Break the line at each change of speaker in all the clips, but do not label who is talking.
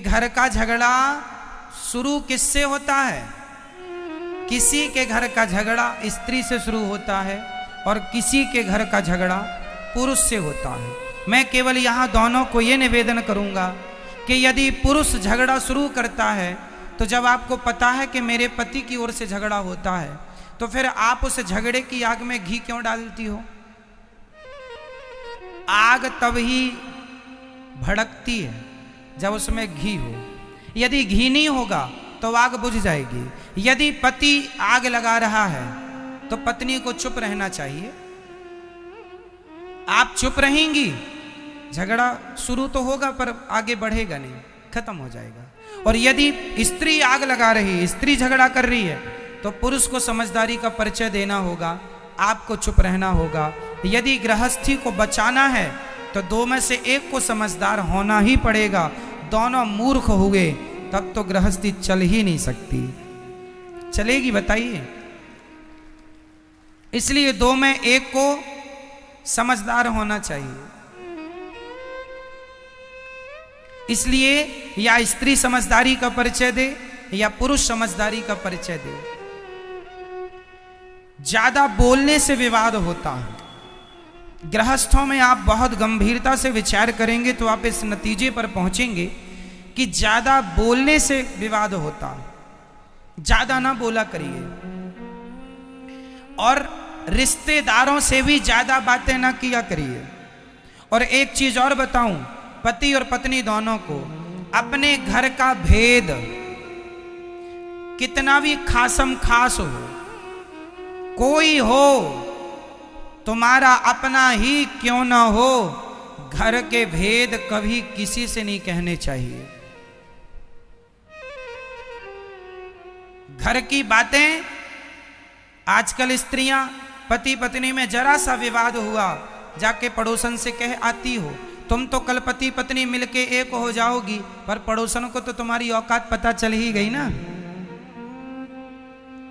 घर का झगड़ा शुरू किससे होता है? किसी के घर का झगड़ा स्त्री से शुरू होता है और किसी के घर का झगड़ा पुरुष से होता है। मैं केवल यहाँ दोनों को ये निवेदन करूँगा कि यदि पुरुष झगड़ा शुरू करता है तो जब आपको पता है कि मेरे पति की ओर से झगड़ा होता है तो फिर आप उस झगड़े की आग में घी क्यों डालती हो? आग तब ही भड़कती है जब उसमें घी हो। यदि घी नहीं होगा तो आग बुझ जाएगी। यदि पति आग लगा रहा है तो पत्नी को चुप रहना चाहिए। आप चुप रहेंगी, झगड़ा शुरू तो होगा पर आगे बढ़ेगा नहीं, खत्म हो जाएगा। और यदि स्त्री आग लगा रही है, स्त्री झगड़ा कर रही है, तो पुरुष को समझदारी का परिचय देना होगा, आपको चुप रहना होगा। यदि गृहस्थी को बचाना है तो दो में से एक को समझदार होना ही पड़ेगा। दोनों मूर्ख हुए तब तो गृहस्थी चल ही नहीं सकती। चलेगी बताइए? इसलिए दो में एक को समझदार होना चाहिए। इसलिए या स्त्री समझदारी का परिचय दे या पुरुष समझदारी का परिचय दे। ज्यादा बोलने से विवाद होता है। गृहस्थों में आप बहुत गंभीरता से विचार करेंगे तो आप इस नतीजे पर पहुंचेंगे कि ज्यादा बोलने से विवाद होता है। ज्यादा ना बोला करिए। और रिश्तेदारों से भी ज्यादा बातें ना किया करिए। और एक चीज और बताऊं, पति और पत्नी दोनों को अपने घर का भेद कितना भी खासम खास हो, कोई हो, तुम्हारा अपना ही क्यों ना हो, घर के भेद कभी किसी से नहीं कहने चाहिए। घर की बातें, आजकल स्त्रियां पति पत्नी में जरा सा विवाद हुआ जाके पड़ोसन से कह आती हो, तुम तो कल पति पत्नी मिलके एक हो जाओगी, पर पड़ोसन को तो तुम्हारी औकात पता चल ही गई ना।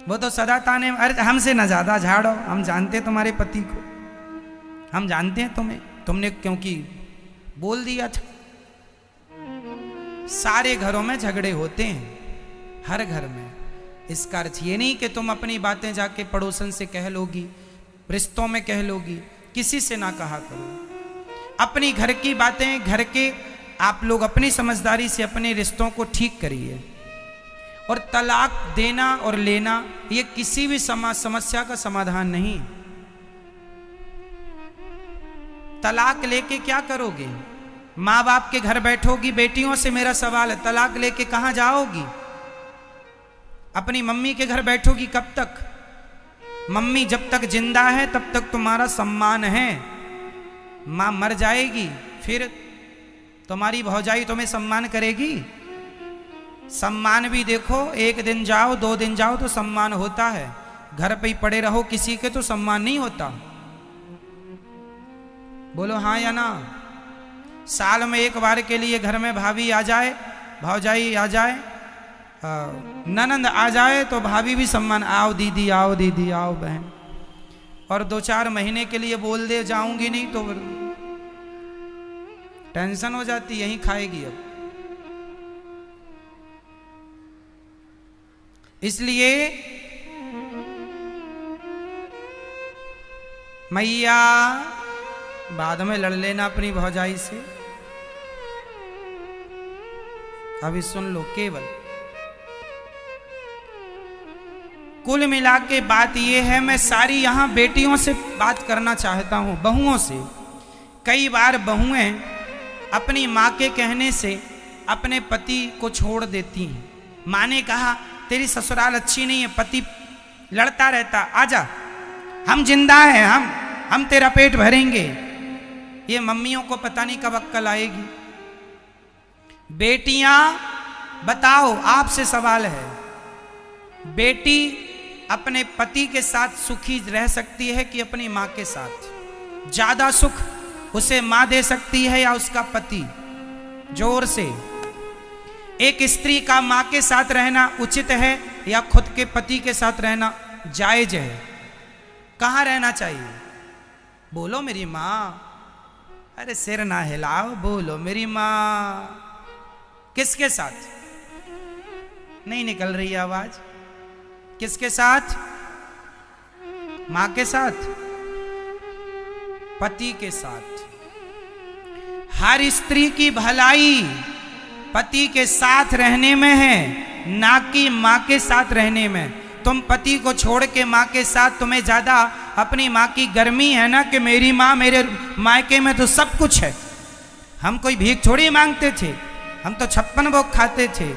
वो तो सदा ताने, अरे हमसे ना ज्यादा झाड़ो, हम जानते तुम्हारे पति को, हम जानते हैं तुम्हें, तुमने क्योंकि बोल दिया था। सारे घरों में झगड़े होते हैं, हर घर में। इसका अर्थ ये नहीं कि तुम अपनी बातें जाके पड़ोसन से कह लोगी, रिश्तों में कह लोगी, किसी से ना कहा करो। अपनी घर की बातें, घर के आप लोग अपनी समझदारी से अपने रिश्तों को ठीक करिए। और तलाक देना और लेना ये किसी भी समस्या का समाधान नहीं। तलाक लेके क्या करोगे? माँ बाप के घर बैठोगी? बेटियों से मेरा सवाल है, तलाक लेके कहाँ जाओगी? अपनी मम्मी के घर बैठोगी कब तक? मम्मी जब तक जिंदा है तब तक तुम्हारा सम्मान है। माँ मर जाएगी फिर तुम्हारी भौजाई तुम्हें सम्मान करेगी? सम्मान भी देखो, एक दिन जाओ, 2 दिन जाओ तो सम्मान होता है। घर पे ही पड़े रहो किसी के तो सम्मान नहीं होता। बोलो हाँ या ना? साल में एक बार के लिए घर में भाभी आ जाए, भौजाई आ जाए, ननंद आ जाए तो भाभी भी सम्मान, आओ दीदी, आओ दीदी, आओ बहन। और 2-4 महीने के लिए बोल दे जाऊंगी नहीं तो टेंशन हो जाती, यहीं खाएगी अब। इसलिए मैया बाद में लड़ लेना अपनी भौजाई से। अभी सुन लो, केवल कुल मिला के बात यह है, मैं सारी यहां बेटियों से बात करना चाहता हूं, बहुओं से। कई बार बहुएं अपनी मां के कहने से अपने पति को छोड़ देती हैं। मां ने कहा तेरी ससुराल अच्छी नहीं है, पति लड़ता रहता, आजा, हम जिंदा हैं, हम तेरा पेट भरेंगे। ये मम्मियों को पता नहीं कब अक्ल आएगी। बेटियां बताओ, आपसे सवाल है, बेटी अपने पति के साथ सुखी रह सकती है कि अपनी मां के साथ? ज्यादा सुख उसे मां दे सकती है या उसका पति? जोर से। एक स्त्री का मां के साथ रहना उचित है या खुद के पति के साथ रहना जायज है? कहां रहना चाहिए? बोलो मेरी मां। अरे सिर ना हिलाओ, बोलो मेरी माँ। किसके साथ? नहीं निकल रही आवाज। किसके साथ? मां के साथ, पति के साथ। हर स्त्री की भलाई पति के साथ रहने में है, ना कि मां के साथ रहने में। तुम पति को छोड़ के मां के साथ, तुम्हें ज्यादा अपनी मां की गर्मी है ना कि मेरी मां, मेरे मायके में तो सब कुछ है। हम कोई भीख थोड़ी मांगते थे, हम तो 56 भोग खाते थे।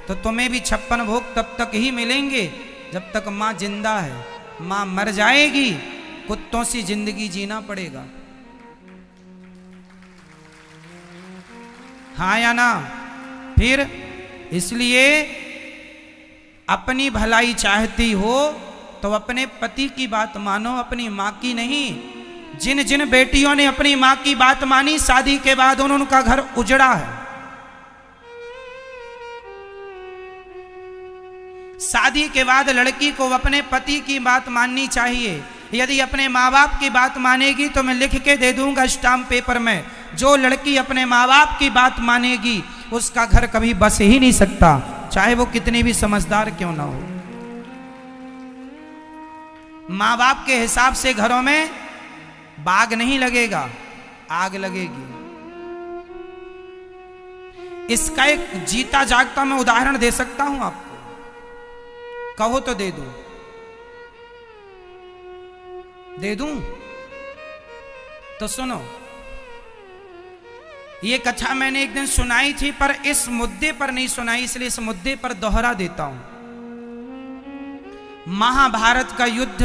तो तुम्हें भी 56 भोग तब तक ही मिलेंगे जब तक मां जिंदा है। मां मर जाएगी, कुत्तों सी जिंदगी जीना पड़ेगा। हाँ या ना? फिर इसलिए अपनी भलाई चाहती हो तो अपने पति की बात मानो, अपनी मां की नहीं। जिन जिन बेटियों ने अपनी मां की बात मानी, शादी के बाद उनका घर उजड़ा है। शादी के बाद लड़की को अपने पति की बात माननी चाहिए। यदि अपने माँ बाप की बात मानेगी तो मैं लिख के दे दूंगा स्टाम्प पेपर में, जो लड़की अपने माँ बाप की बात मानेगी उसका घर कभी बस ही नहीं सकता, चाहे वो कितनी भी समझदार क्यों ना हो। माँ बाप के हिसाब से घरों में बाग नहीं लगेगा, आग लगेगी। इसका एक जीता जागता मैं उदाहरण दे सकता हूं आपको, कहो तो दे दूं? दे दूं? तो सुनो, ये कथा मैंने एक दिन सुनाई थी, पर इस मुद्दे पर नहीं सुनाई, इसलिए इस मुद्दे पर दोहरा देता हूं। महाभारत का युद्ध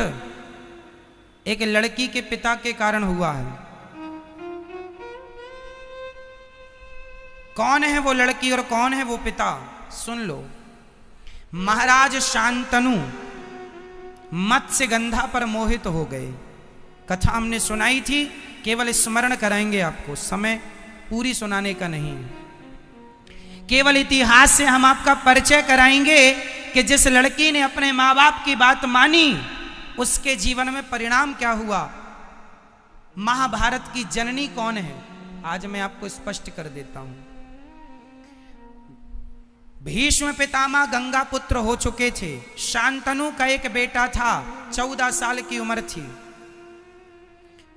एक लड़की के पिता के कारण हुआ है। कौन है वो लड़की और कौन है वो पिता? सुन लो। महाराज शांतनु मत्स्यगंधा पर मोहित हो गए। कथा हमने सुनाई थी, केवल स्मरण कराएंगे आपको, समय पूरी सुनाने का नहीं। केवल इतिहास से हम आपका परिचय कराएंगे कि जिस लड़की ने अपने माँ बाप की बात मानी उसके जीवन में परिणाम क्या हुआ। महाभारत की जननी कौन है आज मैं आपको स्पष्ट कर देता हूं। भीष्म पितामह गंगा पुत्र हो चुके थे। शांतनु का एक बेटा था, 14 साल की उम्र थी।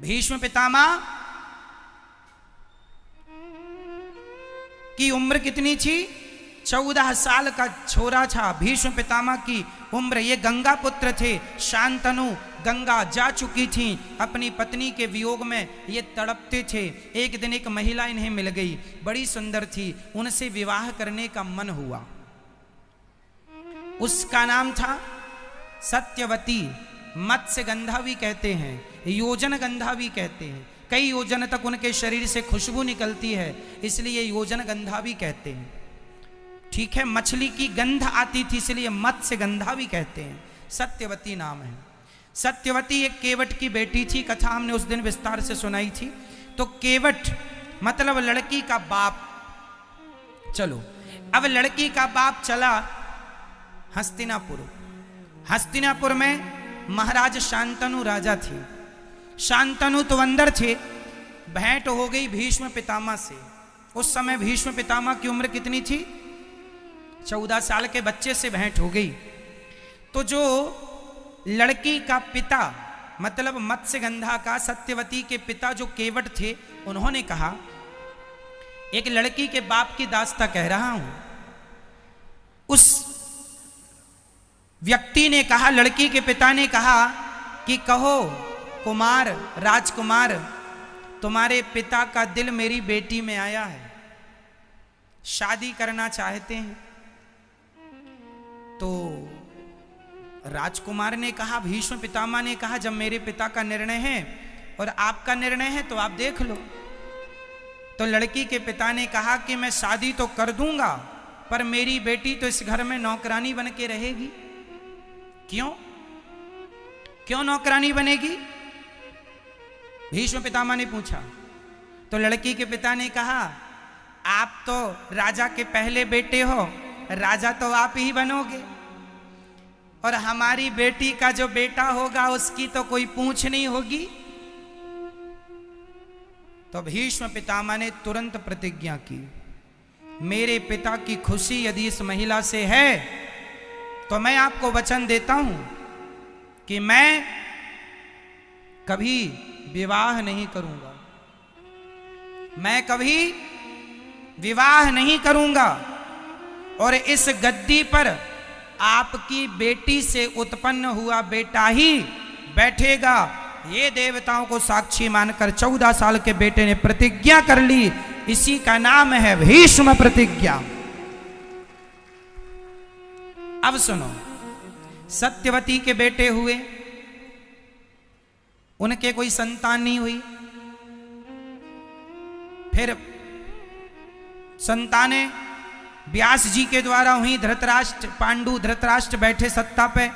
भीष्म पितामह की उम्र कितनी थी? 14 साल का छोरा था भीष्म पितामह की उम्र। ये गंगा पुत्र थे। शांतनु गंगा जा चुकी थी, अपनी पत्नी के वियोग में ये तड़पते थे। एक दिन एक महिला इन्हें मिल गई, बड़ी सुंदर थी, उनसे विवाह करने का मन हुआ। उसका नाम था सत्यवती। मत्स्यगंधा भी कहते हैं, योजन गंधा भी कहते हैं। कई योजन तक उनके शरीर से खुशबू निकलती है, इसलिए योजन गंधा भी कहते हैं। ठीक है, मछली की गंध आती थी इसलिए मत्स्यगंधा भी कहते हैं। सत्यवती नाम है। सत्यवती एक केवट की बेटी थी, कथा हमने उस दिन विस्तार से सुनाई थी। तो केवट मतलब लड़की का बाप। चलो, अब लड़की का बाप चला हस्तिनापुर। हस्तिनापुर में महाराज शांतनु राजा थे। शांतनु तो अंदर थे। भेंट हो गई भीष्म पितामह से। उस समय भीष्म पितामह की उम्र कितनी थी? 14 साल के बच्चे से भेंट हो गई। तो जो लड़की का पिता मतलब मत्स्यगंधा का, सत्यवती के पिता जो केवट थे, उन्होंने कहा, एक लड़की के बाप की दास्ता कह रहा हूं। उस व्यक्ति ने कहा, लड़की के पिता ने कहा कि कहो कुमार, राजकुमार, तुम्हारे पिता का दिल मेरी बेटी में आया है, शादी करना चाहते हैं। तो राजकुमार ने कहा, भीष्म पितामह ने कहा, जब मेरे पिता का निर्णय है और आपका निर्णय है तो आप देख लो। तो लड़की के पिता ने कहा कि मैं शादी तो कर दूंगा, पर मेरी बेटी तो इस घर में नौकरानी बन के रहेगी। क्यों? क्यों नौकरानी बनेगी? भीष्म पितामह ने पूछा। तो लड़की के पिता ने कहा, आप तो राजा के पहले बेटे हो, राजा तो आप ही बनोगे, और हमारी बेटी का जो बेटा होगा उसकी तो कोई पूछ नहीं होगी। तो भीष्म पितामह ने तुरंत प्रतिज्ञा की मेरे पिता की खुशी यदि इस महिला से है तो मैं आपको वचन देता हूं कि मैं कभी विवाह नहीं करूंगा, मैं कभी विवाह नहीं करूंगा और इस गद्दी पर आपकी बेटी से उत्पन्न हुआ बेटा ही बैठेगा। ये देवताओं को साक्षी मानकर 14 साल के बेटे ने प्रतिज्ञा कर ली। इसी का नाम है भीष्म प्रतिज्ञा। अब सुनो, सत्यवती के बेटे हुए, उनके कोई संतान नहीं हुई। फिर संतानें व्यास जी के द्वारा हुई। धृतराष्ट्र, पांडु धृतराष्ट्र बैठे सत्ता पे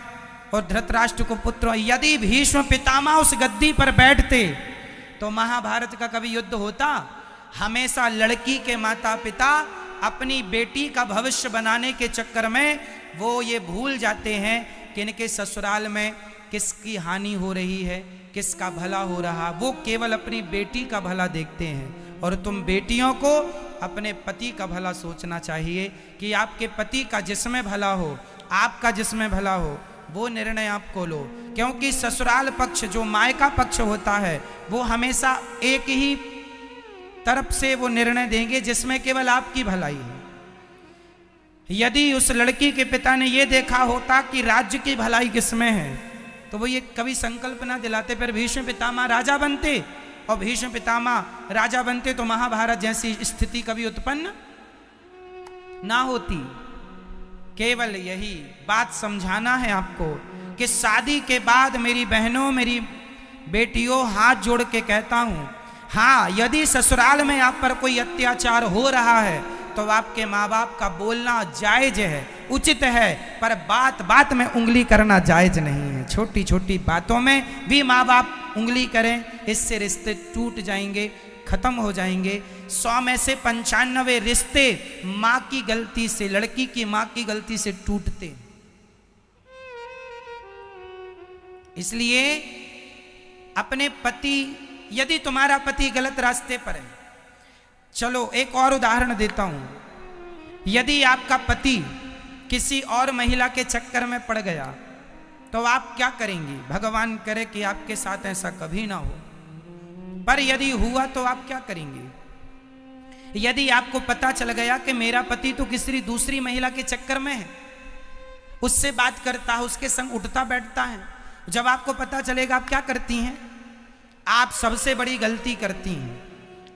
और धृतराष्ट्र को पुत्र। यदि भीष्म पितामह उस गद्दी पर बैठते तो महाभारत का कभी युद्ध होता? हमेशा लड़की के माता पिता अपनी बेटी का भविष्य बनाने के चक्कर में वो ये भूल जाते हैं कि इनके ससुराल में किसकी हानि हो रही है, किसका भला हो रहा। वो केवल अपनी बेटी का भला देखते हैं। और तुम बेटियों को अपने पति का भला सोचना चाहिए कि आपके पति का जिसमें भला हो, आपका जिसमें भला हो, वो निर्णय आपको लो। क्योंकि ससुराल पक्ष, जो मायका पक्ष होता है, वो हमेशा एक ही तरफ से वो निर्णय देंगे जिसमें केवल आपकी भलाई है। यदि उस लड़की के पिता ने ये देखा होता कि राज्य की भलाई किसमें है, तो वो ये कभी संकल्प ना दिलाते। फिर भीष्म पितामह राजा बनते, और भीष्म पितामह राजा बनते तो महाभारत जैसी स्थिति कभी उत्पन्न ना होती। केवल यही बात समझाना है आपको कि शादी के बाद मेरी बहनों, मेरी बेटियों, हाथ जोड़ के कहता हूं, हाँ, यदि ससुराल में आप पर कोई अत्याचार हो रहा है तो आपके माँ बाप का बोलना जायज है, उचित है, पर बात बात में उंगली करना जायज नहीं है। छोटी छोटी बातों में भी माँ बाप उंगली करें, इससे रिश्ते टूट जाएंगे, खत्म हो जाएंगे। 100 में से 95 रिश्ते माँ की गलती से, लड़की की माँ की गलती से टूटते। इसलिए अपने पति, यदि तुम्हारा पति गलत रास्ते पर है, चलो एक और उदाहरण देता हूं। यदि आपका पति किसी और महिला के चक्कर में पड़ गया तो आप क्या करेंगी? भगवान करे कि आपके साथ ऐसा कभी ना हो, पर यदि हुआ तो आप क्या करेंगे? यदि आपको पता चल गया कि मेरा पति तो किसी दूसरी महिला के चक्कर में है, उससे बात करता है, उसके संग उठता बैठता है, जब आपको पता चलेगा आप क्या करती हैं? आप सबसे बड़ी गलती करती हैं।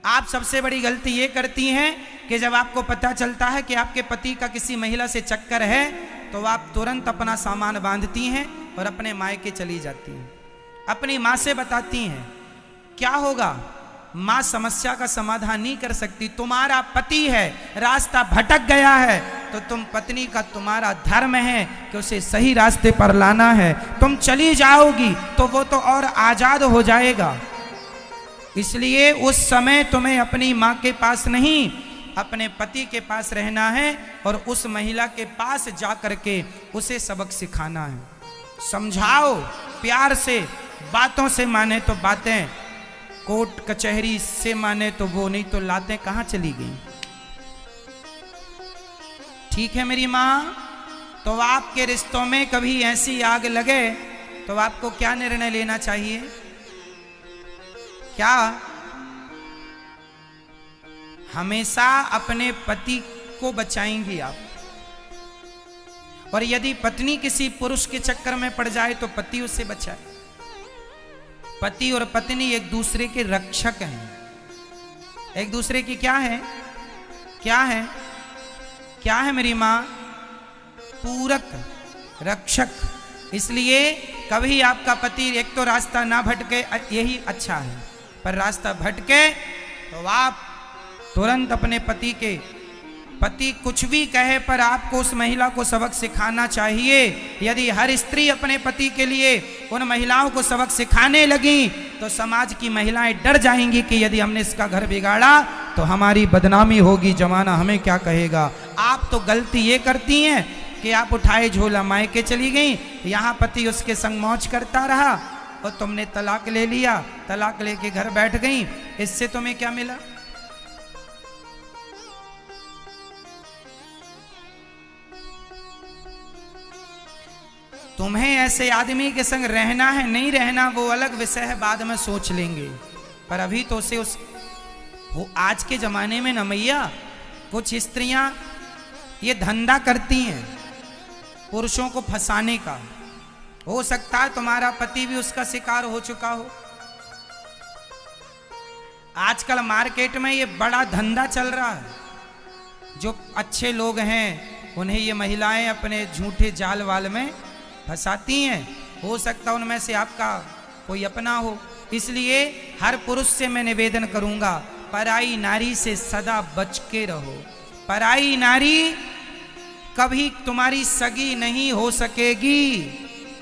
आप सबसे बड़ी गलती ये करती हैं कि जब आपको पता चलता है कि आपके पति का किसी महिला से चक्कर है तो आप तुरंत अपना सामान बांधती हैं और अपने मायके चली जाती हैं। अपनी माँ से बताती हैं। क्या होगा? माँ समस्या का समाधान नहीं कर सकती। तुम्हारा पति है, रास्ता भटक गया है, तो तुम पत्नी का, तुम्हारा धर्म है कि उसे सही रास्ते पर लाना है। तुम चली जाओगी तो वो तो और आजाद हो जाएगा। इसलिए उस समय तुम्हें अपनी माँ के पास नहीं, अपने पति के पास रहना है और उस महिला के पास जा करके उसे सबक सिखाना है। समझाओ प्यार से, बातों से माने तो बातें, कोर्ट कचहरी से माने तो वो, नहीं तो लातें कहाँ चली गई। ठीक है मेरी माँ? तो आपके रिश्तों में कभी ऐसी आग लगे तो आपको क्या निर्णय लेना चाहिए? क्या? हमेशा अपने पति को बचाएंगी आप। और यदि पत्नी किसी पुरुष के चक्कर में पड़ जाए तो पति उससे बचाए। पति और पत्नी एक दूसरे के रक्षक हैं। एक दूसरे की क्या है? क्या है? क्या है मेरी माँ? पूरक, रक्षक। इसलिए कभी आपका पति एक तो रास्ता ना भटके, यही अच्छा है, पर रास्ता भटके तो आप तुरंत अपने पति कुछ भी कहे पर आपको उस महिला को सबक सिखाना चाहिए। यदि हर स्त्री अपने पति के लिए उन महिलाओं को सबक सिखाने लगी तो समाज की महिलाएं डर जाएंगी कि यदि हमने इसका घर बिगाड़ा तो हमारी बदनामी होगी, जमाना हमें क्या कहेगा। आप तो गलती ये करती हैं कि आप उठाए झोला मायके चली गई, यहाँ पति उसके संग मौज करता रहा और तुमने तलाक ले लिया, तलाक लेके घर बैठ गई। इससे तुम्हें क्या मिला? तुम्हें ऐसे आदमी के संग रहना है नहीं रहना वो अलग विषय है, बाद में सोच लेंगे। पर अभी तो उसे वो आज के जमाने में न मैया कुछ स्त्रियां ये धंधा करती हैं पुरुषों को फंसाने का। हो सकता है तुम्हारा पति भी उसका शिकार हो चुका हो। आजकल मार्केट में ये बड़ा धंधा चल रहा है। जो अच्छे लोग हैं उन्हें ये महिलाएं अपने झूठे जाल वाल में फंसाती हैं। हो सकता है उनमें से आपका कोई अपना हो। इसलिए हर पुरुष से मैं निवेदन करूंगा, पराई नारी से सदा बच के रहो। पराई नारी कभी तुम्हारी सगी नहीं हो सकेगी।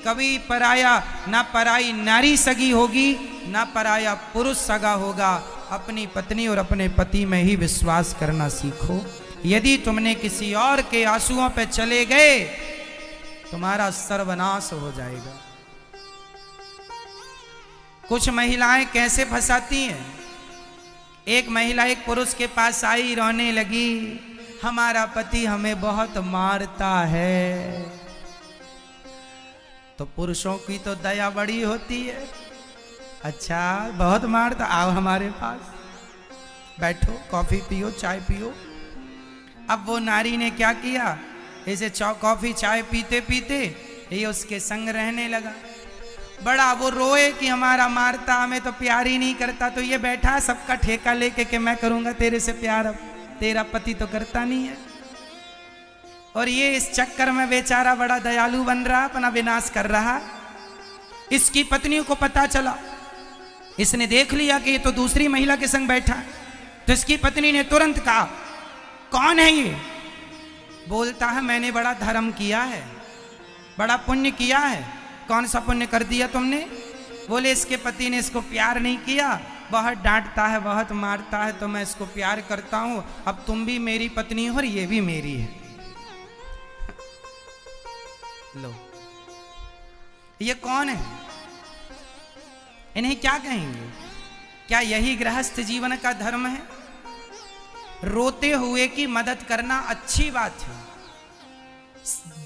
कभी पराया ना पराई नारी सगी होगी ना पराया पुरुष सगा होगा। अपनी पत्नी और अपने पति में ही विश्वास करना सीखो। यदि तुमने किसी और के आंसुओं पे चले गए तुम्हारा सर्वनाश हो जाएगा। कुछ महिलाएं कैसे फंसाती हैं। एक महिला एक पुरुष के पास आई, रोने लगी, हमारा पति हमें बहुत मारता है। तो पुरुषों की तो दया बड़ी होती है। अच्छा बहुत मारता, आओ हमारे पास बैठो, कॉफी पियो, चाय पियो। अब वो नारी ने क्या किया, इसे कॉफी चाय पीते पीते ये उसके संग रहने लगा। बड़ा वो रोए कि हमारा मारता, हमें तो प्यार ही नहीं करता। तो ये बैठा सबका ठेका लेके कि मैं करूंगा तेरे से प्यार, अब तेरा पति तो करता नहीं है। और ये इस चक्कर में बेचारा बड़ा दयालु बन रहा, अपना विनाश कर रहा। इसकी पत्नी को पता चला, इसने देख लिया कि ये तो दूसरी महिला के संग बैठा है। तो इसकी पत्नी ने तुरंत कहा, कौन है ये? बोलता है मैंने बड़ा धर्म किया है, बड़ा पुण्य किया है। कौन सा पुण्य कर दिया तुमने? बोले इसके पति ने इसको प्यार नहीं किया, बहुत डांटता है, बहुत मारता है, तो मैं इसको प्यार करता हूं। अब तुम भी मेरी पत्नी हो और ये भी मेरी है। लो ये कौन है? इन्हें क्या कहेंगे? क्या यही गृहस्थ जीवन का धर्म है? रोते हुए की मदद करना अच्छी बात है।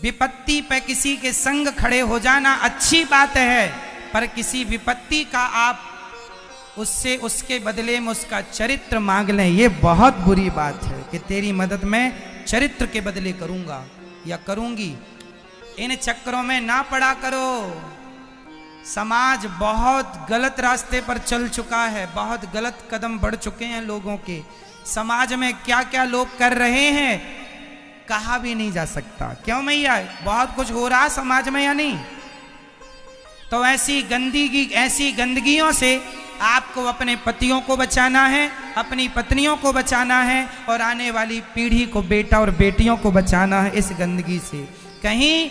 विपत्ति पे किसी के संग खड़े हो जाना अच्छी बात है, पर किसी विपत्ति का आप उससे उसके बदले में उसका चरित्र मांग लें, ये बहुत बुरी बात है कि तेरी मदद मैं चरित्र के बदले करूंगा या करूंगी। इन चक्करों में ना पड़ा करो। समाज बहुत गलत रास्ते पर चल चुका है, बहुत गलत कदम बढ़ चुके हैं लोगों के। समाज में क्या क्या लोग कर रहे हैं कहा भी नहीं जा सकता। क्यों मैया, बहुत कुछ हो रहा समाज में या नहीं? तो ऐसी गंदगियों से आपको अपने पतियों को बचाना है, अपनी पत्नियों को बचाना है और आने वाली पीढ़ी को, बेटा और बेटियों को बचाना है इस गंदगी से। कहीं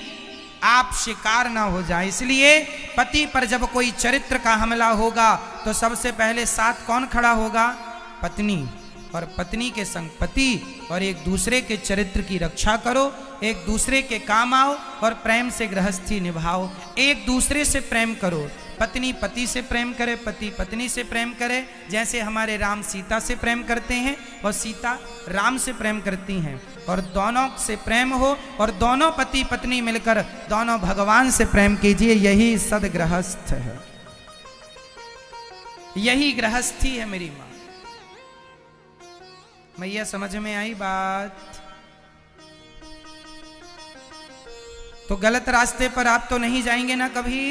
आप शिकार ना हो जाए। इसलिए पति पर जब कोई चरित्र का हमला होगा तो सबसे पहले साथ कौन खड़ा होगा? पत्नी। और पत्नी के संग पति, और एक दूसरे के चरित्र की रक्षा करो, एक दूसरे के काम आओ और प्रेम से गृहस्थी निभाओ। एक दूसरे से प्रेम करो, पत्नी पति से प्रेम करे, पति पत्नी से प्रेम करे। जैसे हमारे राम सीता से प्रेम करते हैं और सीता राम से प्रेम करती हैं, और दोनों से प्रेम हो और दोनों पति पत्नी मिलकर दोनों भगवान से प्रेम कीजिए। यही सदगृहस्थ है, यही गृहस्थी है मेरी मां। मैया समझ में आई बात? तो गलत रास्ते पर आप तो नहीं जाएंगे ना कभी।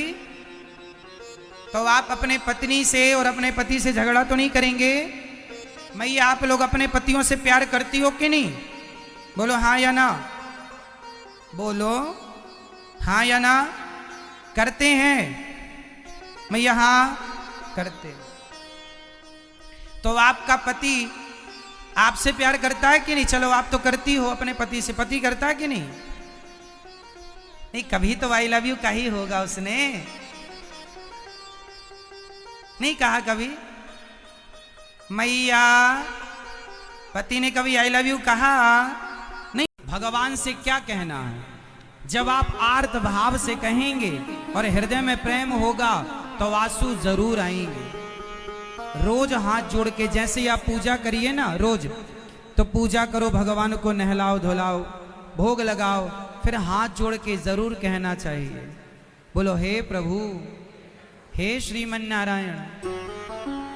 तो आप अपने पत्नी से और अपने पति से झगड़ा तो नहीं करेंगे। मैया आप लोग अपने पतियों से प्यार करती हो कि नहीं? बोलो हाँ या ना, बोलो हाँ या ना। करते हैं मैया? हाँ करते। तो आपका पति आपसे प्यार करता है कि नहीं? चलो आप तो करती हो अपने पति से, पति करता है कि नहीं? नहीं, कभी तो आई लव यू कही होगा उसने, नहीं कहा कभी? मैया पति ने कभी आई लव यू कहा नहीं। भगवान से क्या कहना है? जब आप आर्त भाव से कहेंगे और हृदय में प्रेम होगा तो आंसू जरूर आएंगे। रोज हाथ जोड़ के जैसे आप पूजा करिए ना रोज, तो पूजा करो, भगवान को नहलाओ धुलाओ, भोग लगाओ, फिर हाथ जोड़ के जरूर कहना चाहिए बोलो हे प्रभु, हे श्रीमन नारायण,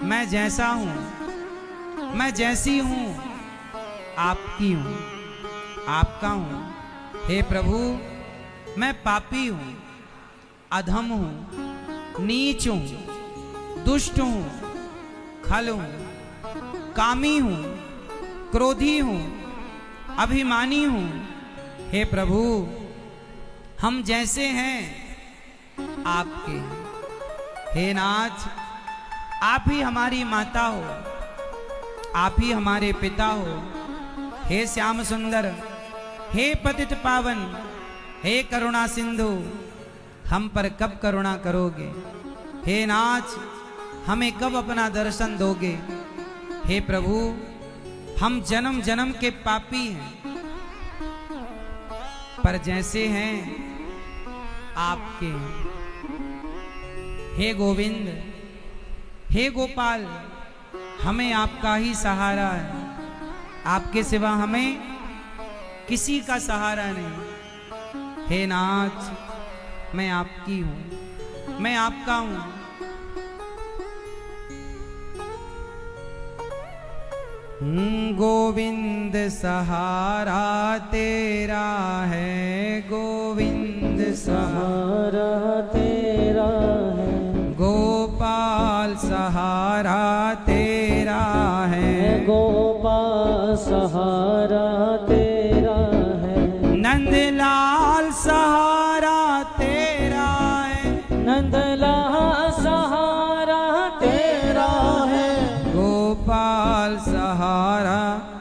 मैं जैसा हूं, मैं जैसी हूं, आपकी हूं, आपका हूं। हे प्रभु, मैं पापी हूं, अधम हूं, नीच हूं, दुष्ट हूं, खल हूं, कामी हूं, क्रोधी हूं, अभिमानी हूं। हे प्रभु, हम जैसे हैं आपके। हे नाथ, आप ही हमारी माता हो, आप ही हमारे पिता हो। हे श्याम सुंदर, हे पतित पावन, हे करुणा सिंधु, हम पर कब करुणा करोगे? हे नाथ, हमें कब अपना दर्शन दोगे? हे प्रभु, हम जन्म जन्म के पापी हैं, पर जैसे हैं आपके। हे गोविंद, हे गोपाल, हमें आपका ही सहारा है, आपके सिवा हमें किसी का सहारा नहीं। हे नाथ, मैं आपकी हूं, मैं आपका हूं। गोविंद सहारा तेरा है, गोविंद सहारा तेरा है, गोपाल सहारा तेरा है,
गोपाल सहारा तेरा है,
नंदलाल सहारा तेरा है,
नंदलाल सहारा तेरा है,
गोपाल सहारा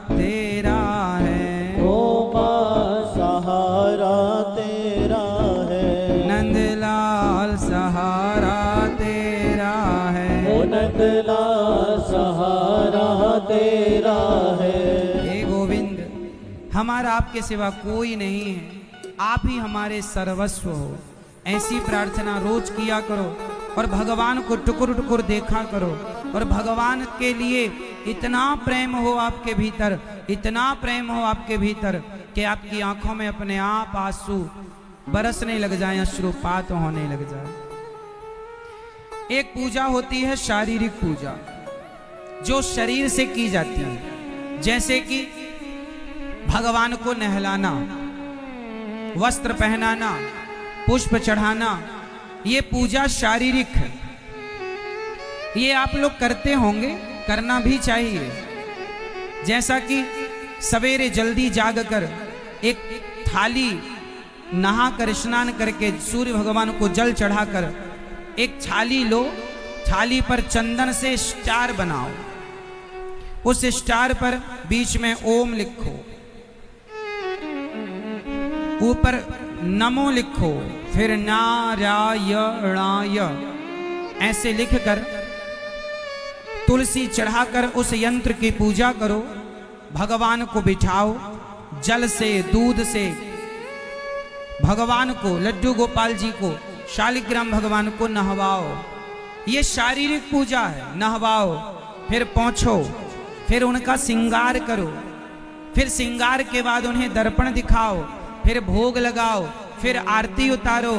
तेरा है,
गोपाल सहारा तेरा है,
नंदलाल सहारा तेरा है,
नंदलाल सहारा तेरा है।
हे गोविंद, हमारा आपके सिवा कोई नहीं है, आप ही हमारे सर्वस्व हो। ऐसी प्रार्थना रोज किया करो और भगवान को टुकुर टुकुर देखा करो, और भगवान के लिए इतना प्रेम हो आपके भीतर, इतना प्रेम हो आपके भीतर कि आपकी आंखों में अपने आप आंसू बरसने लग जाए, अश्रुपात होने लग जाए। एक पूजा होती है शारीरिक पूजा, जो शरीर से की जाती है, जैसे कि भगवान को नहलाना, वस्त्र पहनाना, पुष्प चढ़ाना, ये पूजा शारीरिक है। ये आप लोग करते होंगे, करना भी चाहिए। जैसा कि सवेरे जल्दी जागकर एक थाली नहाकर स्नान करके सूर्य भगवान को जल चढ़ाकर एक छाली लो, छाली पर चंदन से स्टार बनाओ, उस स्टार पर बीच में ओम लिखो, ऊपर नमो लिखो, फिर नारायणाय ऐसे लिखकर तुलसी चढ़ाकर उस यंत्र की पूजा करो। भगवान को बिठाओ, जल से दूध से भगवान को, लड्डू गोपाल जी को, शालिग्राम भगवान को नहवाओ। ये शारीरिक पूजा है। नहवाओ, फिर पोंछो, फिर उनका श्रृंगार करो, फिर श्रृंगार के बाद उन्हें दर्पण दिखाओ, फिर भोग लगाओ, फिर आरती उतारो,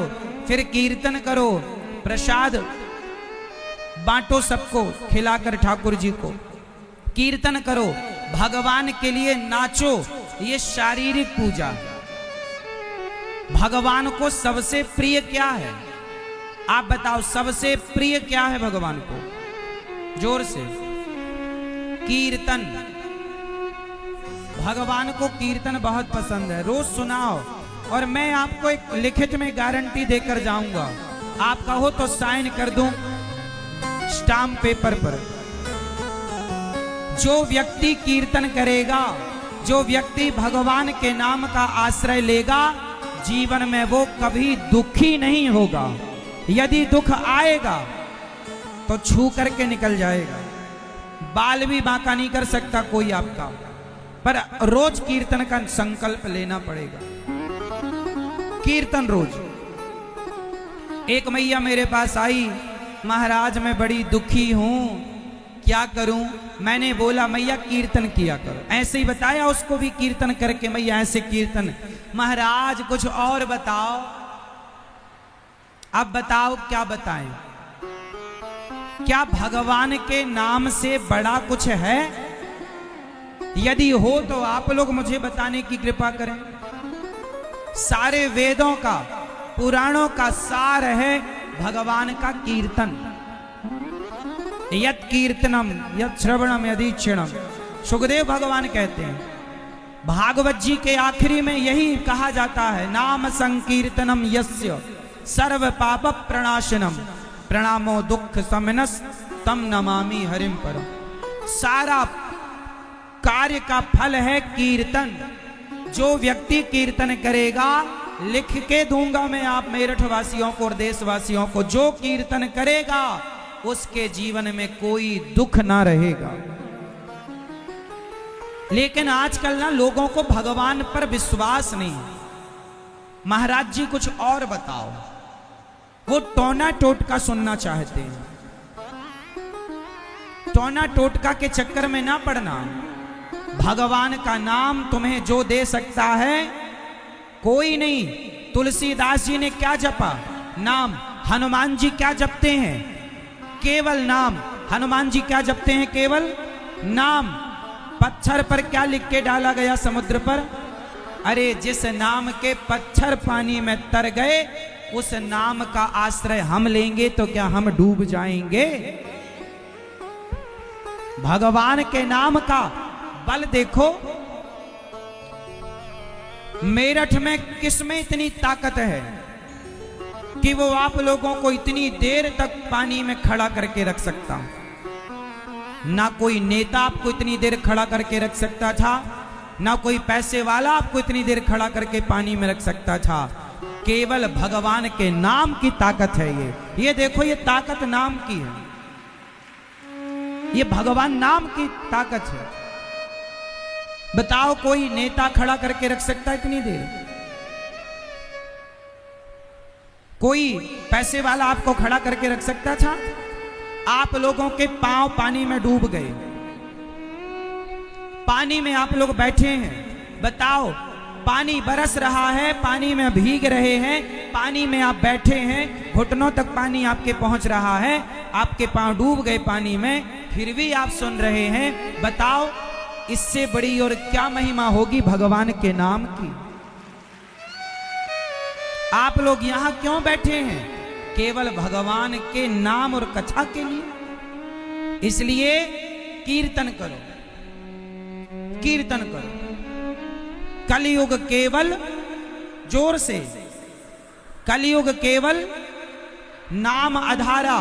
फिर कीर्तन करो, प्रसाद बांटो सबको, खिलाकर ठाकुर जी को कीर्तन करो, भगवान के लिए नाचो। ये शारीरिक पूजा है। भगवान को सबसे प्रिय क्या है? आप बताओ, सबसे प्रिय क्या है भगवान को? जोर से। कीर्तन। भगवान को कीर्तन बहुत पसंद है। रोज सुनाओ, और मैं आपको एक लिखित में गारंटी देकर जाऊंगा, आप कहो तो साइन कर दूं स्टाम्प पेपर पर। जो व्यक्ति कीर्तन करेगा, जो व्यक्ति भगवान के नाम का आश्रय लेगा, जीवन में वो कभी दुखी नहीं होगा। यदि दुख आएगा तो छू करके निकल जाएगा, बाल भी बांका नहीं कर सकता कोई आपका, पर रोज कीर्तन का संकल्प लेना पड़ेगा। कीर्तन रोज। एक मैया मेरे पास आई, महाराज मैं बड़ी दुखी हूं, क्या करूं? मैंने बोला मैया कीर्तन किया करो। ऐसे ही बताया उसको भी कीर्तन करके, मैया ऐसे कीर्तन। महाराज कुछ और बताओ। अब बताओ क्या बताएं? क्या भगवान के नाम से बड़ा कुछ है? यदि हो तो आप लोग मुझे बताने की कृपा करें। सारे वेदों का, पुराणों का सार है भगवान का कीर्तन। यत् कीर्तनम यत् श्रवणम यदीक्षणम, सुखदेव भगवान कहते हैं। भागवत जी के आखिरी में यही कहा जाता है, नाम संकीर्तनम यस्य सर्व पाप प्रणाशनम प्रणामो दुख समनस तम नमामि हरिम परम। सारा कार्य का फल है कीर्तन। जो व्यक्ति कीर्तन करेगा, लिख के दूंगा मैं आप मेरठ वासियों को और देशवासियों को, जो कीर्तन करेगा उसके जीवन में कोई दुख ना रहेगा। लेकिन आजकल ना लोगों को भगवान पर विश्वास नहीं। महाराज जी कुछ और बताओ। वो टोना टोटका सुनना चाहते हैं। टोना टोटका के चक्कर में ना पड़ना। भगवान का नाम तुम्हें जो दे सकता है कोई नहीं। तुलसीदास जी ने क्या जपा? नाम। हनुमान जी क्या जपते हैं? केवल नाम। हनुमान जी क्या जपते हैं? केवल नाम। पत्थर पर क्या लिख के डाला गया समुद्र पर? अरे जिस नाम के पत्थर पानी में तर गए, उस नाम का आश्रय हम लेंगे तो क्या हम डूब जाएंगे? भगवान के नाम का बल देखो। मेरठ में किसमें इतनी ताकत है कि वो आप लोगों को इतनी देर तक पानी में खड़ा करके रख सकता हूं। ना कोई नेता आपको इतनी देर खड़ा करके रख सकता था, ना कोई पैसे वाला आपको इतनी देर खड़ा करके पानी में रख सकता था। केवल भगवान के नाम की ताकत है ये देखो, ये ताकत नाम की है। ये भगवान नाम की ताकत है। बताओ कोई नेता खड़ा करके रख सकता है इतनी देर? कोई पैसे वाला आपको खड़ा करके रख सकता था? आप लोगों के पांव पानी में डूब गए, पानी में आप लोग बैठे हैं। बताओ, पानी बरस रहा है, पानी में भीग रहे हैं, पानी में आप बैठे हैं, घुटनों तक पानी आपके पहुंच रहा है, आपके पांव डूब गए पानी में, फिर भी आप सुन रहे हैं। बताओ इससे बड़ी और क्या महिमा होगी भगवान के नाम की? आप लोग यहां क्यों बैठे हैं? केवल भगवान के नाम और कथा के लिए। इसलिए कीर्तन करो, कीर्तन करो। कलयुग केवल, जोर से, कलयुग केवल नाम आधारा।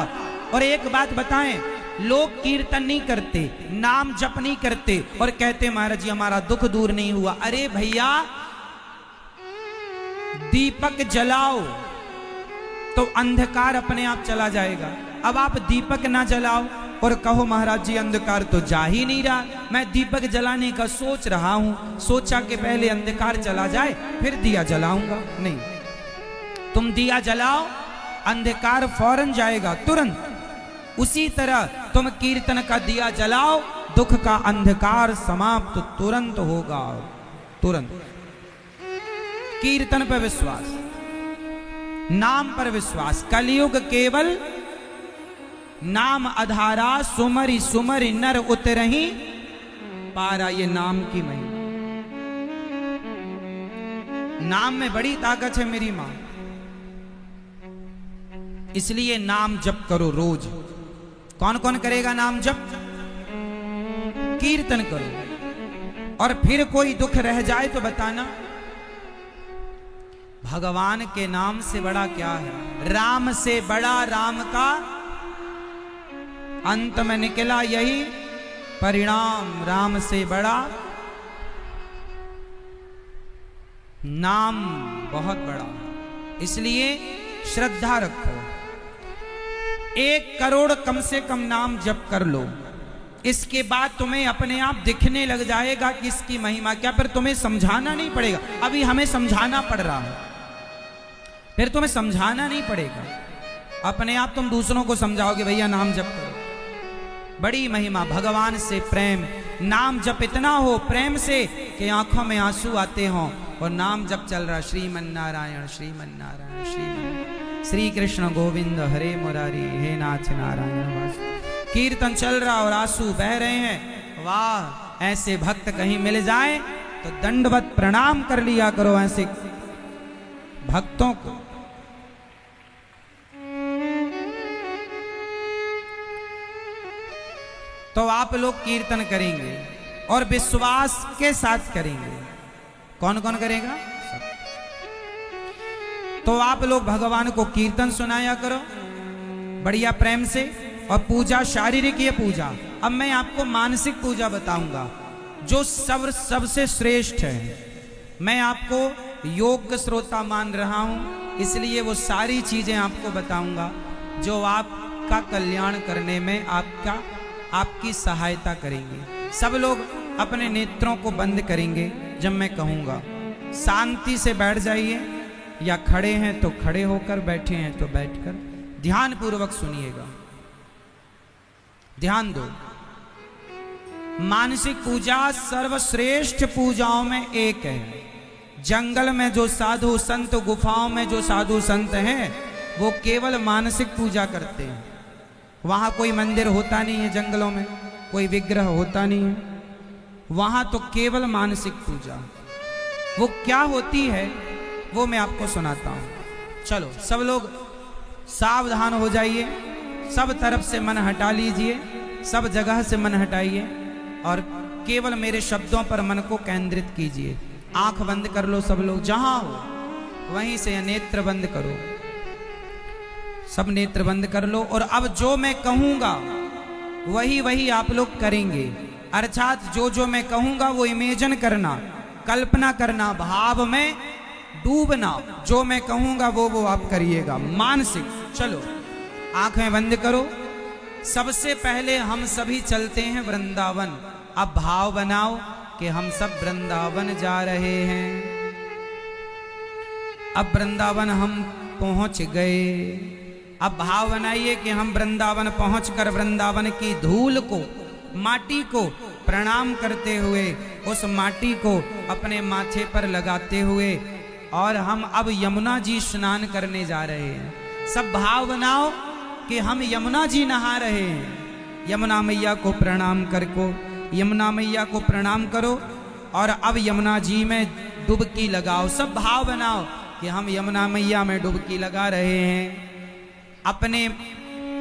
और एक बात बताएं, लोग कीर्तन नहीं करते, नाम जप नहीं करते और कहते महाराज जी हमारा दुख दूर नहीं हुआ। अरे भैया, दीपक जलाओ तो अंधकार अपने आप चला जाएगा। अब आप दीपक ना जलाओ और कहो महाराज जी अंधकार तो जा ही नहीं रहा, मैं दीपक जलाने का सोच रहा हूं, सोचा कि पहले अंधकार चला जाए फिर दिया जलाऊंगा। नहीं, तुम दिया जलाओ, अंधकार फौरन जाएगा, तुरंत। उसी तरह तुम कीर्तन का दिया जलाओ, दुख का अंधकार समाप्त तुरंत होगा, तुरंत। कीर्तन पर विश्वास, नाम पर विश्वास। कलयुग केवल नाम आधारा, सुमरि सुमरि नर उतरहि पारा। ये नाम की महिमा। नाम में बड़ी ताकत है मेरी मां, इसलिए नाम जप करो रोज। कौन कौन करेगा नाम जप? कीर्तन करो। और फिर कोई दुख रह जाए तो बताना। भगवान के नाम से बड़ा क्या है? राम से बड़ा राम का अंत में निकला यही परिणाम। राम से बड़ा नाम बहुत बड़ा, इसलिए श्रद्धा रखो। 1 करोड़ कम से कम नाम जप कर लो, इसके बाद तुम्हें अपने आप दिखने लग जाएगा कि इसकी महिमा क्या। फिर तुम्हें समझाना नहीं पड़ेगा। अभी हमें समझाना पड़ रहा है, फिर तुम्हें समझाना नहीं पड़ेगा। अपने आप तुम दूसरों को समझाओगे भैया नाम जप करो। बड़ी महिमा, भगवान से प्रेम। नाम जप इतना हो प्रेम से कि आंखों में आंसू आते हों और नाम जप चल रहा, श्रीमन नारायण श्रीमन नारायण श्रीमन। श्री कृष्ण गोविंद हरे मुरारी, हे नाथ नारायण वासु। कीर्तन चल रहा और आंसू बह रहे हैं। वाह, ऐसे भक्त कहीं मिल जाए तो दंडवत प्रणाम कर लिया करो ऐसे भक्तों को। तो आप लोग कीर्तन करेंगे और विश्वास के साथ करेंगे। कौन कौन करेगा? सब। तो आप लोग भगवान को कीर्तन सुनाया करो बढ़िया प्रेम से। और पूजा शारीरिक ये पूजा। अब मैं आपको मानसिक पूजा बताऊंगा जो सबसे श्रेष्ठ है। मैं आपको योग श्रोता मान रहा हूं, इसलिए वो सारी चीजें आपको बताऊंगा जो आपका कल्याण करने में आपकी सहायता करेंगे। सब लोग अपने नेत्रों को बंद करेंगे जब मैं कहूंगा। शांति से बैठ जाइए, या खड़े हैं तो खड़े होकर, बैठे हैं तो बैठकर ध्यान पूर्वक सुनिएगा। ध्यान दो। मानसिक पूजा सर्वश्रेष्ठ पूजाओं में एक है। जंगल में जो साधु संत, गुफाओं में जो साधु संत हैं, वो केवल मानसिक पूजा करते हैं। वहां कोई मंदिर होता नहीं है, जंगलों में कोई विग्रह होता नहीं है, वहां तो केवल मानसिक पूजा। वो क्या होती है वो मैं आपको सुनाता हूं। चलो सब लोग सावधान हो जाइए, सब तरफ से मन हटा लीजिए, सब जगह से मन हटाइए और केवल मेरे शब्दों पर मन को केंद्रित कीजिए। आंख बंद कर लो सब लोग, जहां हो वहीं से नेत्र बंद करो, सब नेत्र बंद कर लो। और अब जो मैं कहूंगा वही आप लोग करेंगे। अर्थात जो मैं कहूंगा वो इमेजिन करना, कल्पना करना, भाव में डूबना। जो मैं कहूंगा वो आप करिएगा मानसिक। चलो आंखें बंद करो। सबसे पहले हम सभी चलते हैं वृंदावन। अब भाव बनाओ कि हम सब वृंदावन जा रहे हैं। अब वृंदावन हम पहुंच गए। अब भाव बनाइए कि हम वृंदावन पहुंचकर वृंदावन की धूल को, माटी को प्रणाम करते हुए, उस माटी को अपने माथे पर लगाते हुए, और हम अब यमुना जी स्नान करने जा रहे हैं। सब भाव बनाओ कि हम यमुना जी नहा रहे हैं। यमुना मैया को प्रणाम यमुना मैया को प्रणाम करो और अब यमुना जी में डुबकी लगाओ। सब भाव बनाओ कि हम यमुना मैया में डुबकी लगा रहे हैं, अपने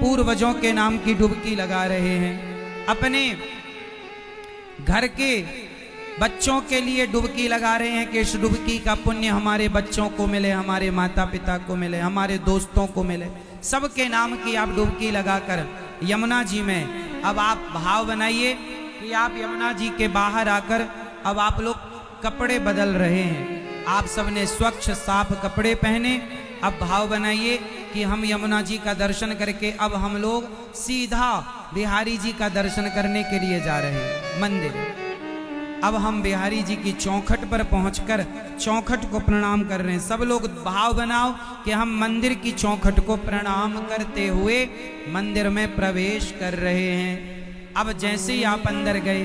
पूर्वजों के नाम की डुबकी लगा रहे हैं, अपने घर के बच्चों के लिए डुबकी लगा रहे हैं कि इस डुबकी का पुण्य हमारे बच्चों को मिले, हमारे माता पिता को मिले, हमारे दोस्तों को मिले। सबके नाम की आप डुबकी लगाकर यमुना जी में अब आप भाव बनाइए कि आप यमुना जी के बाहर आकर अब आप लोग कपड़े बदल रहे हैं। आप सबने स्वच्छ साफ कपड़े पहने। अब भाव बनाइए कि हम यमुना जी का दर्शन करके अब हम लोग सीधा बिहारी जी का दर्शन करने के लिए जा रहे हैं मंदिर। अब हम बिहारी जी की चौखट पर पहुंचकर चौखट को प्रणाम कर रहे हैं। सब लोग भाव बनाओ कि हम मंदिर की चौखट को प्रणाम करते हुए मंदिर में प्रवेश कर रहे हैं। अब जैसे ही आप अंदर गए,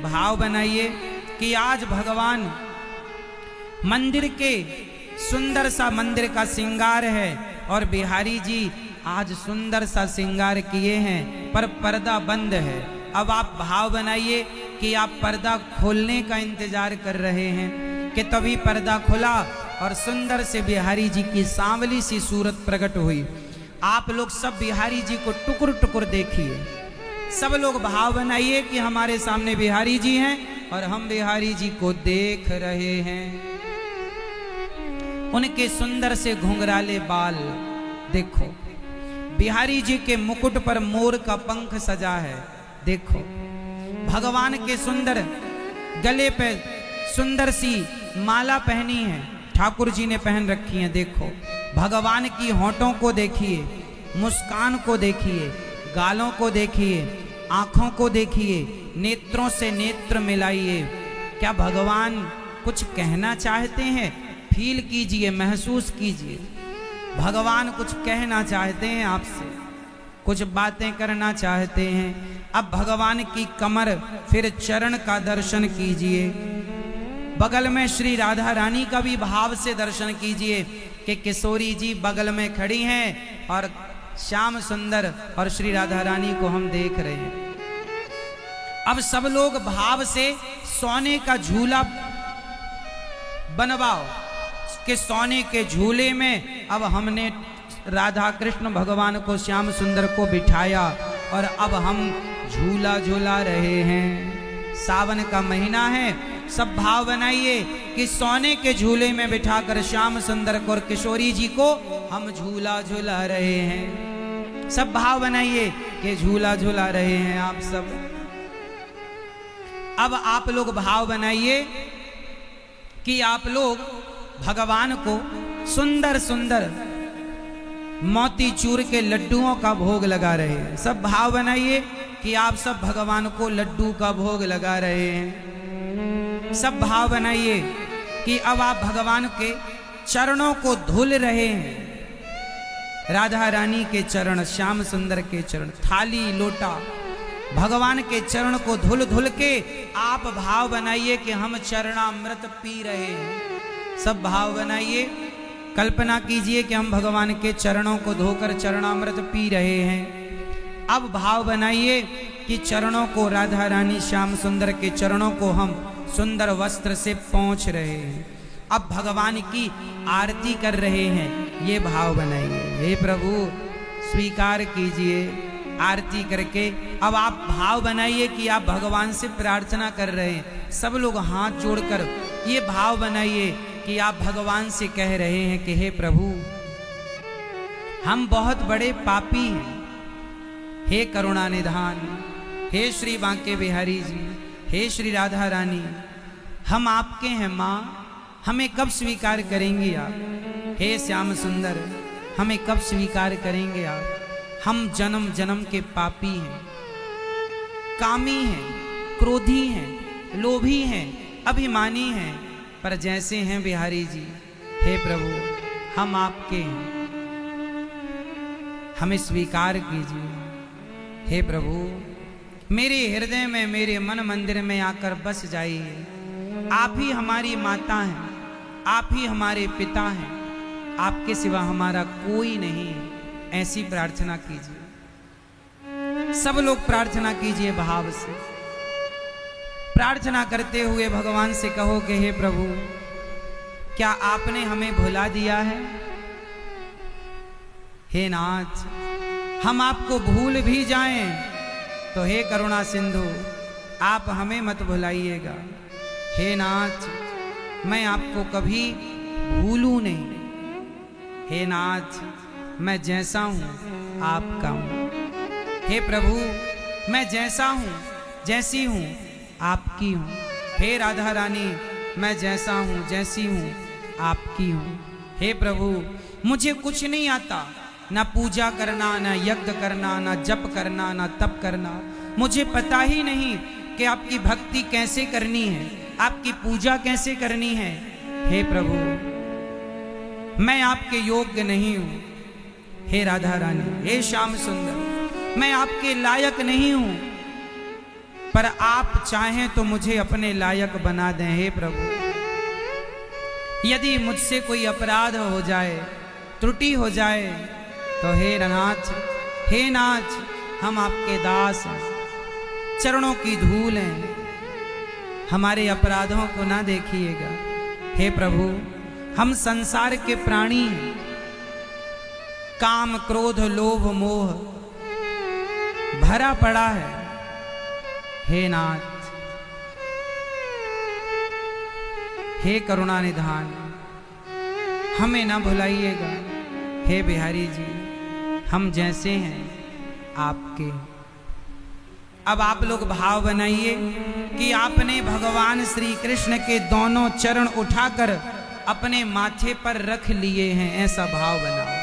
भाव बनाइए कि आज भगवान मंदिर के सुंदर सा मंदिर का श्रृंगार है और बिहारी जी आज सुंदर सा श्रृंगार किए हैं, पर पर्दा बंद है। अब आप भाव बनाइए कि आप पर्दा खोलने का इंतजार कर रहे हैं कि तभी पर्दा खुला और सुंदर से बिहारी जी की सांवली सी सूरत प्रकट हुई। आप लोग सब बिहारी जी को टुकुर टुकुर देखिए। सब लोग भाव बनाइए कि हमारे सामने बिहारी जी हैं और हम बिहारी जी को देख रहे हैं। उनके सुंदर से घुंघराले बाल देखो, बिहारी जी के मुकुट पर मोर का पंख सजा है। देखो भगवान के सुंदर गले पे सुंदर सी माला पहनी है, ठाकुर जी ने पहन रखी है। देखो भगवान की होंठों को देखिए, मुस्कान को देखिए, गालों को देखिए, आंखों को देखिए, नेत्रों से नेत्र मिलाइए। क्या भगवान कुछ कहना चाहते हैं? फील कीजिए, महसूस कीजिए। भगवान कुछ कहना चाहते हैं आपसे, कुछ बातें करना चाहते हैं। अब भगवान की कमर, फिर चरण का दर्शन कीजिए। बगल में श्री राधा रानी का भी भाव से दर्शन कीजिए कि किशोरी जी बगल में खड़ी हैं और श्याम सुंदर और श्री राधा रानी को हम देख रहे हैं। अब सब लोग भाव से सोने का झूला बनवाओ कि सोने के झूले में अब हमने राधा कृष्ण भगवान को श्याम सुंदर को बिठाया और अब हम झूला झूला रहे हैं। सावन का महीना है, सब भाव बनाइए कि सोने के झूले में बिठाकर श्याम सुंदर को और किशोरी जी को हम झूला झूला रहे हैं। सब भाव बनाइए कि झूला झूला रहे हैं आप सब। अब आप लोग भाव बनाइए कि आप लोग भगवान को सुंदर सुंदर मोतीचूर के लड्डुओं का भोग लगा रहे हैं। सब भाव बनाइए कि आप सब भगवान को लड्डू का भोग लगा रहे हैं। सब भाव बनाइए कि अब आप भगवान के चरणों को धुल रहे हैं। राधा रानी के चरण, श्याम सुंदर के चरण, थाली लोटा भगवान के चरण को धुल धुल के आप भाव बनाइए कि हम चरणामृत पी रहे हैं। सब भाव बनाइए, कल्पना कीजिए कि हम भगवान के चरणों को धोकर चरणामृत पी रहे हैं। अब भाव बनाइए कि चरणों को, राधा रानी श्याम सुंदर के चरणों को हम सुंदर वस्त्र से पोंछ रहे हैं। अब भगवान की आरती कर रहे हैं, ये भाव बनाइए। हे प्रभु स्वीकार कीजिए आरती करके। अब आप भाव बनाइए कि आप भगवान से प्रार्थना कर रहे हैं। सब लोग हाथ जोड़कर ये भाव बनाइए कि आप भगवान से कह रहे हैं कि हे प्रभु हम बहुत बड़े पापी हैं, हे करुणा निधान, हे श्री बांके बिहारी जी, हे श्री राधा रानी, हम आपके हैं माँ, हमें कब स्वीकार करेंगे आप? हे श्याम सुंदर हमें कब स्वीकार करेंगे आप? हम जन्म जन्म के पापी हैं, कामी हैं, क्रोधी हैं, लोभी हैं, अभिमानी हैं, पर जैसे हैं बिहारी जी, हे प्रभु हम आपके हैं, हमें स्वीकार कीजिए। हे प्रभु मेरे हृदय में, मेरे मन मंदिर में आकर बस जाइए। आप ही हमारी माता हैं, आप ही हमारे पिता हैं, आपके सिवा हमारा कोई नहीं है। ऐसी प्रार्थना कीजिए। सब लोग प्रार्थना कीजिए भाव से। प्रार्थना करते हुए भगवान से कहो कि हे प्रभु क्या आपने हमें भुला दिया है? हे नाथ हम आपको भूल भी जाएं तो हे करुणा सिंधु आप हमें मत भुलाइएगा। हे नाथ मैं आपको कभी भूलूं नहीं। हे नाथ मैं जैसा हूं आपका हूं। हे प्रभु मैं जैसा हूं, जैसी हूं आपकी हूं। हे राधा रानी मैं जैसा हूं, जैसी हूं आपकी हूं। हे प्रभु मुझे कुछ नहीं आता, ना पूजा करना, ना यज्ञ करना, ना जप करना, ना तप करना। मुझे पता ही नहीं कि आपकी भक्ति कैसे करनी है, आपकी पूजा कैसे करनी है। हे प्रभु मैं आपके योग्य नहीं हूं। हे राधा रानी, हे श्याम सुंदर मैं आपके लायक नहीं हूं, पर आप चाहें तो मुझे अपने लायक बना दें। हे प्रभु यदि मुझसे कोई अपराध हो जाए, त्रुटि हो जाए तो हे नाथ हम आपके दास हैं, चरणों की धूल हैं, हमारे अपराधों को ना देखिएगा। हे प्रभु हम संसार के प्राणी हैं, काम क्रोध लोभ मोह भरा पड़ा है। हे नाथ हे करुणा निधान हमें ना भुलाइएगा। हे बिहारी जी हम जैसे हैं आपके। अब आप लोग भाव बनाइए कि आपने भगवान श्री कृष्ण के दोनों चरण उठाकर अपने माथे पर रख लिए हैं। ऐसा भाव बनाओ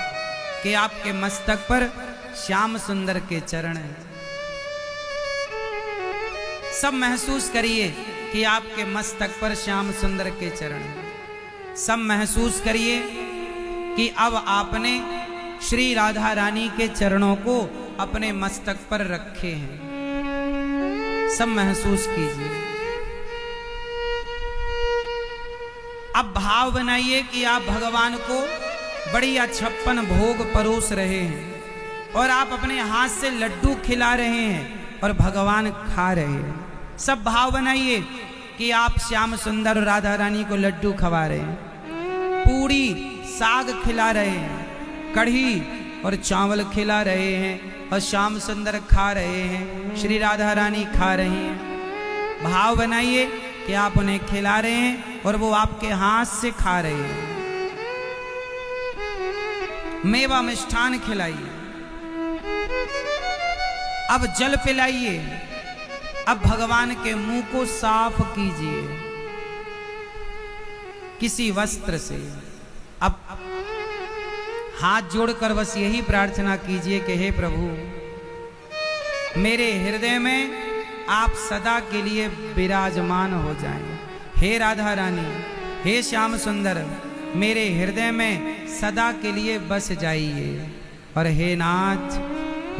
कि आपके मस्तक पर श्याम सुंदर के चरण हैं। सब महसूस करिए कि आपके मस्तक पर श्याम सुंदर के चरण हैं। सब महसूस करिए कि अब आपने श्री राधा रानी के चरणों को अपने मस्तक पर रखे हैं। सब महसूस कीजिए। अब भाव बनाइए कि आप भगवान को बढ़िया 56 भोग परोस रहे हैं और आप अपने हाथ से लड्डू खिला रहे हैं और भगवान खा रहे हैं। सब भाव बनाइए कि आप श्याम सुंदर राधा रानी को लड्डू खवा रहे हैं, पूड़ी साग खिला रहे हैं, कढ़ी और चावल खिला रहे हैं और श्याम सुंदर खा रहे हैं, श्री राधा रानी खा रही हैं। भाव बनाइए कि आप उन्हें खिला रहे हैं और वो आपके हाथ से खा रहे हैं। मेवा मिष्ठान खिलाइए। अब जल पिलाइए। अब भगवान के मुंह को साफ कीजिए किसी वस्त्र से। अब हाथ जोड़कर बस यही प्रार्थना कीजिए कि हे प्रभु, मेरे हृदय में आप सदा के लिए विराजमान हो जाएं। हे राधा रानी, हे श्याम सुंदर, मेरे हृदय में सदा के लिए बस जाइए। और हे नाथ,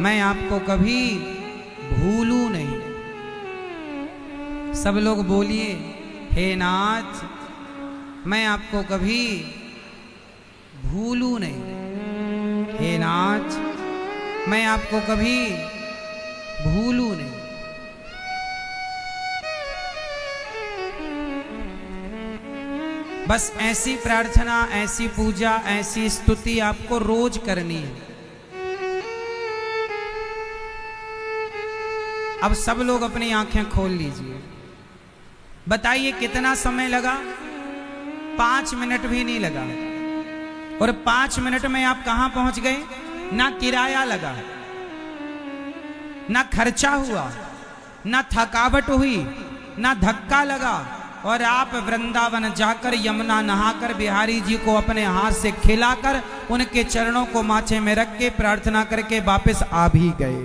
मैं आपको कभी भूलूं नहीं। सब लोग बोलिए, हे नाथ, मैं आपको कभी भूलूं नहीं। हे नाथ, मैं आपको कभी भूलूं नहीं। बस ऐसी प्रार्थना, ऐसी पूजा, ऐसी स्तुति आपको रोज करनी है। अब सब लोग अपनी आंखें खोल लीजिए। बताइए कितना समय लगा? 5 मिनट भी नहीं लगा। और 5 मिनट में आप कहां पहुंच गए? ना किराया लगा, ना खर्चा हुआ, ना थकावट हुई, ना धक्का लगा, और आप वृंदावन जाकर यमुना नहाकर बिहारी जी को अपने हाथ से खिलाकर उनके चरणों को माथे में रख के प्रार्थना करके वापस आ भी गए।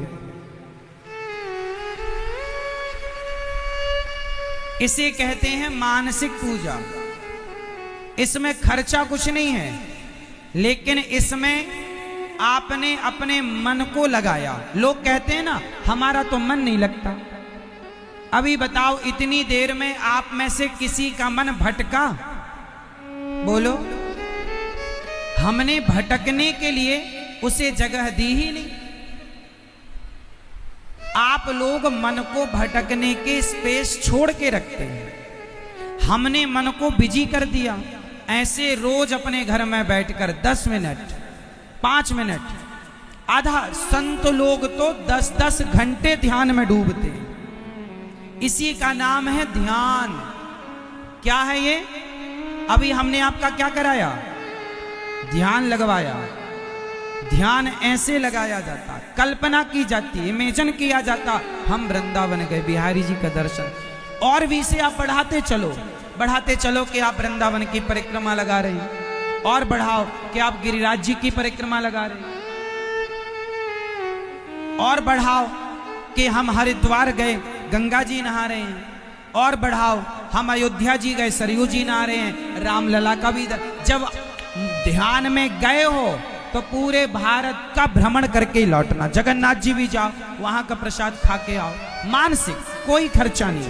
इसे कहते हैं मानसिक पूजा। इसमें खर्चा कुछ नहीं है, लेकिन इसमें आपने अपने मन को लगाया। लोग कहते हैं ना, हमारा तो मन नहीं लगता। अभी बताओ, इतनी देर में आप में से किसी का मन भटका? बोलो। हमने भटकने के लिए उसे जगह दी ही नहीं। आप लोग मन को भटकने के स्पेस छोड़ के रखते हैं। हमने मन को बिजी कर दिया। ऐसे रोज अपने घर में बैठकर 10 मिनट, 5 मिनट, आधा, संत लोग तो 10-10 घंटे ध्यान में डूबते हैं। इसी का नाम है ध्यान। क्या है ये? अभी हमने आपका क्या कराया? ध्यान लगवाया। ध्यान ऐसे लगाया जाता, कल्पना की जाती, इमेजिन किया जाता, हम वृंदावन गए, बिहारी जी का दर्शन। और भी इसे आप बढ़ाते चलो कि आप वृंदावन की परिक्रमा लगा रहे हैं, और बढ़ाओ कि आप गिरिराज जी की परिक्रमा लगा रहे हैं, और बढ़ाओ कि हम हरिद्वार गए, गंगा जी नहा रहे हैं, और बढ़ाओ हम अयोध्या जी गए, सरयू जी नहा रहे हैं, रामलला का भी। जब ध्यान में गए हो तो पूरे भारत का भ्रमण करके लौटना। जगन्नाथ जी भी जाओ, वहां का प्रसाद खा के आओ। मानसिक, कोई खर्चा नहीं।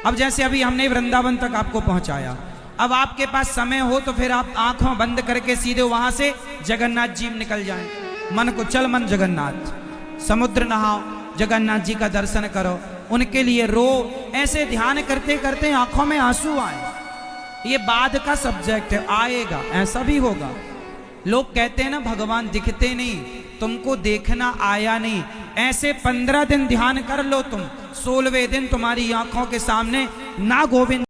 अब जैसे अभी हमने वृंदावन तक आपको पहुंचाया, अब आपके पास समय हो तो फिर आप आंखों बंद करके सीधे वहां से जगन्नाथ जी में निकल जाएं। मन को, चल मन जगन्नाथ, समुद्र नहाओ, जगन्नाथ जी का दर्शन करो, उनके लिए रो। ऐसे ध्यान करते करते आंखों में आंसू आए। ये बाद का सब्जेक्ट है, आएगा, ऐसा भी होगा। लोग कहते हैं ना, भगवान दिखते नहीं, तुमको देखना आया नहीं। ऐसे 15 दिन ध्यान कर लो तुम, 16वें दिन तुम्हारी आंखों के सामने ना गोविंद